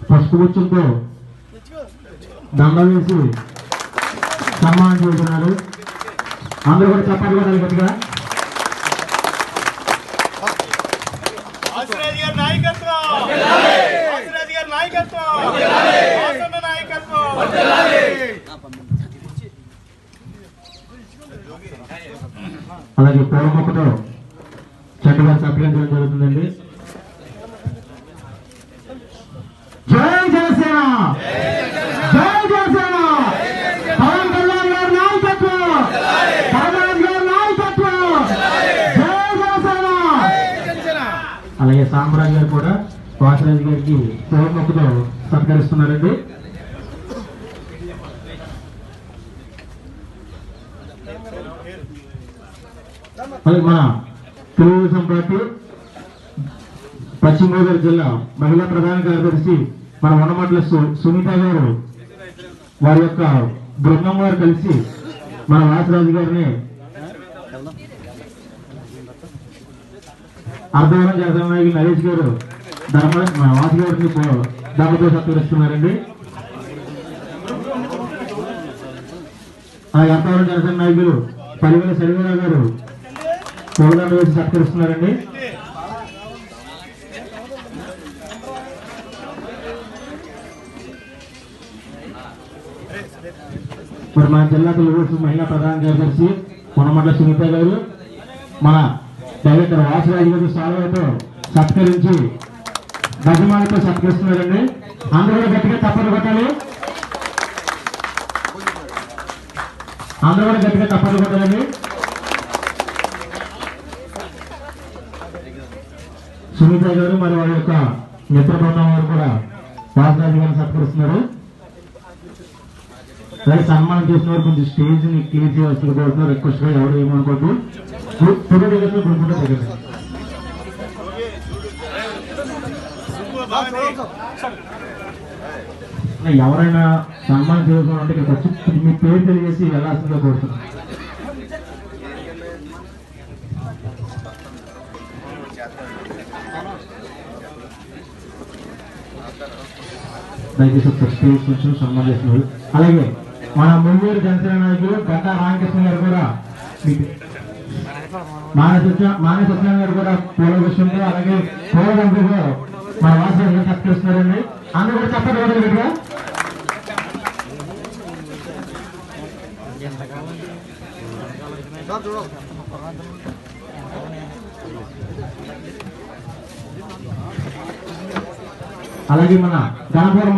పసుపు గుచ్చులతో దండ వేసి సన్మానం చేస్తున్నారు. అందరూ కూడా చప్పట్లు కొట్టాలి గట్టిగా. అలాగే పూల మొక్కతో చక్కగా సత్కరించడం జరుగుతుందండి. జై జనసేన, జై జనసేన, పవన్ కళ్యాణ్ గారి నాయకత్వం, పవన్ గారి నాయకత్వం, జై జనసేన. అలాగే సాంబరాజు గారు కూడా వాసరాజు గారికి పూల మొక్కతో సత్కరిస్తున్నారండి. మన తెలుగుదేశం పార్టీ పశ్చిమ గోదావరి జిల్లా మహిళా ప్రధాన కార్యదర్శి మన వనమట్ల సునీత గారు వారి యొక్క బృందం వారు కలిసి మన వాసరాజు గారిని అర్ధవరం జనసేన నాయకులు నరేష్ గారు వాసు గారిని దండతో సత్కరిస్తున్నారండి. అలాగే అర్ధవరం జనసేన నాయకులు పలివేల శనివారావు గారు పూలదండ వేసి సత్కరిస్తున్నారండి. మరి మన జిల్లా తెలుగుదేశం మహిళా ప్రధాన కార్యదర్శి వనమట్ల సునీత గారు మన డైరెక్టర్ వాసరాజు గారు సాల్వతో సత్కరించి గజమాలతో సత్కరిస్తున్నారండి. అందరూ కూడా గట్టిగా తప్పట్లు కొట్టాలి. అందరూ కూడా గట్టిగా తప్పట్లు కొట్టాలండి. సునీత గారు మరి వారి యొక్క మిత్ర బృందం వారు కూడా వాసరాజు గారిని సత్కరిస్తున్నారు. అలాగే సన్మానం చేసిన వారు కొంచెం స్టేజ్ ని క్లియర్ చేయాల్సి కోరుతున్నారు. రిక్వెస్ట్ గా ఎవరు ఏమనుకోవద్దు. ఫోటో దిగచ్చు, ఫోటో దిగచ్చు. ఎవరైనా సన్మానం చేసుకోవాలంటే ఇక్కడికి వచ్చి మీ పేరు తెలియజేసి వెళ్ళాల్సిందిగా కోరుతున్నాను. దయచేసి స్టేజ్ కొంచెం సన్మానం చేస్తున్నారు. అలాగే మన మున్నూరు జనసేన నాయకులు గంటా రామకృష్ణ గారు కూడా మానే సత్యనారాయణ గారు కూడా పూల విషయంలో అలాగే పూల దండలో మన వాసన సత్కరిస్తున్నారండి. అందరూ కూడా చెప్పండి కదా. అలాగే మన గణపురం